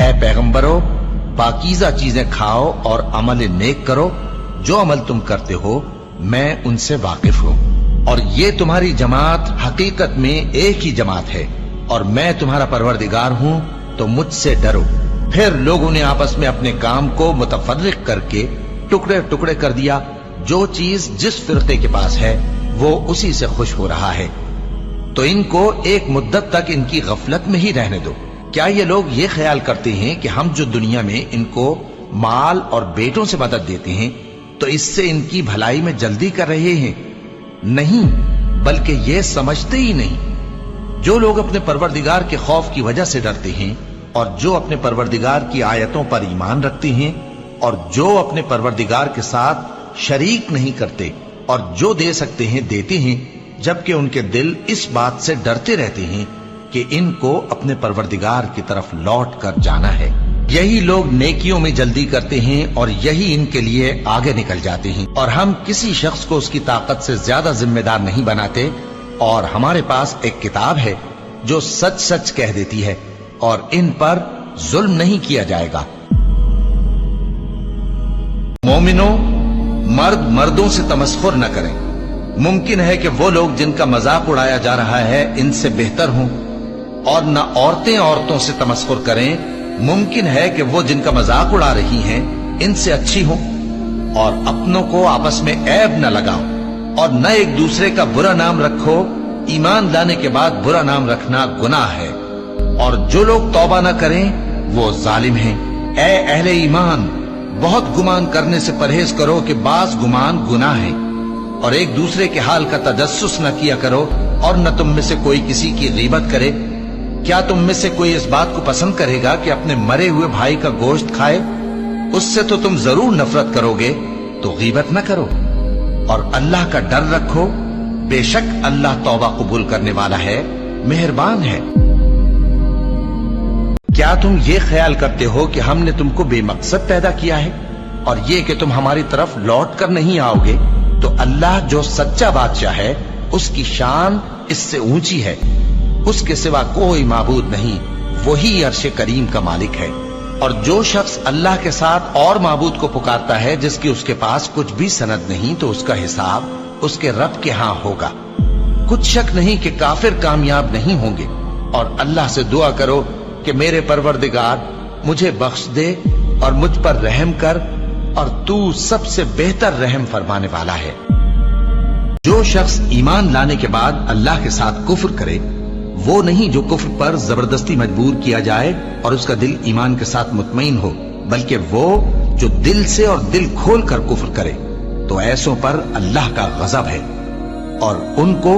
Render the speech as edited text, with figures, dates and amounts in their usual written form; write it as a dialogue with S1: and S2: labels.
S1: اے پیغمبرو، پاکیزہ چیزیں کھاؤ اور عمل نیک کرو، جو عمل تم کرتے ہو میں ان سے واقف ہوں، اور یہ تمہاری جماعت حقیقت میں ایک ہی جماعت ہے، اور میں تمہارا پروردگار ہوں، تو مجھ سے ڈرو۔ پھر لوگوں نے آپس میں اپنے کام کو متفرق کر کے ٹکڑے ٹکڑے کر دیا، جو چیز جس فرقے کے پاس ہے وہ اسی سے خوش ہو رہا ہے، تو ان کو ایک مدت تک ان کی غفلت میں ہی رہنے دو۔ کیا یہ لوگ یہ خیال کرتے ہیں کہ ہم جو دنیا میں ان کو مال اور بیٹوں سے مدد دیتے ہیں تو اس سے ان کی بھلائی میں جلدی کر رہے ہیں؟ نہیں، بلکہ یہ سمجھتے ہی نہیں۔ جو لوگ اپنے پروردگار کے خوف کی وجہ سے ڈرتے ہیں، اور جو اپنے پروردگار کی آیتوں پر ایمان رکھتے ہیں، اور جو اپنے پروردگار کے ساتھ شریک نہیں کرتے، اور جو دے سکتے ہیں دیتے ہیں، جبکہ ان کے دل اس بات سے ڈرتے رہتے ہیں کہ ان کو اپنے پروردگار کی طرف لوٹ کر جانا ہے، یہی لوگ نیکیوں میں جلدی کرتے ہیں اور یہی ان کے لیے آگے نکل جاتے ہیں۔ اور ہم کسی شخص کو اس کی طاقت سے زیادہ ذمہ دار نہیں بناتے، اور ہمارے پاس ایک کتاب ہے جو سچ سچ کہہ دیتی ہے، اور ان پر ظلم نہیں کیا جائے گا۔ مومنوں، مرد مردوں سے تمسخر نہ کریں۔ ممکن ہے کہ وہ لوگ جن کا مذاق اڑایا جا رہا ہے ان سے بہتر ہوں، اور نہ عورتیں عورتوں سے تمسخر کریں۔ ممکن ہے کہ وہ جن کا مذاق اڑا رہی ہیں ان سے اچھی ہوں، اور اپنوں کو آپس میں عیب نہ لگاؤ، اور نہ ایک دوسرے کا برا نام رکھو۔ ایمان لانے کے بعد برا نام رکھنا گناہ ہے، اور جو لوگ توبہ نہ کریں وہ ظالم ہیں۔ اے اہل ایمان، بہت گمان کرنے سے پرہیز کرو کہ بعض گمان گناہ ہے، اور ایک دوسرے کے حال کا تجسس نہ کیا کرو، اور نہ تم میں سے کوئی کسی کی غیبت کرے۔ کیا تم میں سے کوئی اس بات کو پسند کرے گا کہ اپنے مرے ہوئے بھائی کا گوشت کھائے؟ اس سے تو تم ضرور نفرت کرو گے، تو غیبت نہ کرو، اور اللہ کا ڈر رکھو، بے شک اللہ توبہ قبول کرنے والا ہے، مہربان ہے۔ کیا تم یہ خیال کرتے ہو کہ ہم نے تم کو بے مقصد پیدا کیا ہے، اور یہ کہ تم ہماری طرف لوٹ کر نہیں آؤ گے؟ تو اللہ جو سچا بادشاہ ہے اس کی شان اس سے اونچی ہے، اس کے سوا کوئی معبود نہیں، وہی عرش کریم کا مالک ہے۔ اور جو شخص اللہ کے ساتھ اور معبود کو پکارتا ہے جس کی اس کے پاس کچھ بھی سند نہیں، تو اس کا حساب اس کے رب کے ہاں ہوگا۔ کچھ شک نہیں کہ کافر کامیاب نہیں ہوں گے، اور اللہ سے دعا کرو کہ میرے پروردگار مجھے بخش دے اور مجھ پر رحم کر، اور تو سب سے بہتر رحم فرمانے والا ہے۔ جو شخص ایمان لانے کے بعد اللہ کے ساتھ کفر کرے، وہ نہیں جو کفر پر زبردستی مجبور کیا جائے اور اس کا دل ایمان کے ساتھ مطمئن ہو، بلکہ وہ جو دل سے اور دل کھول کر کفر کرے، تو ایسوں پر اللہ کا غضب ہے، اور ان کو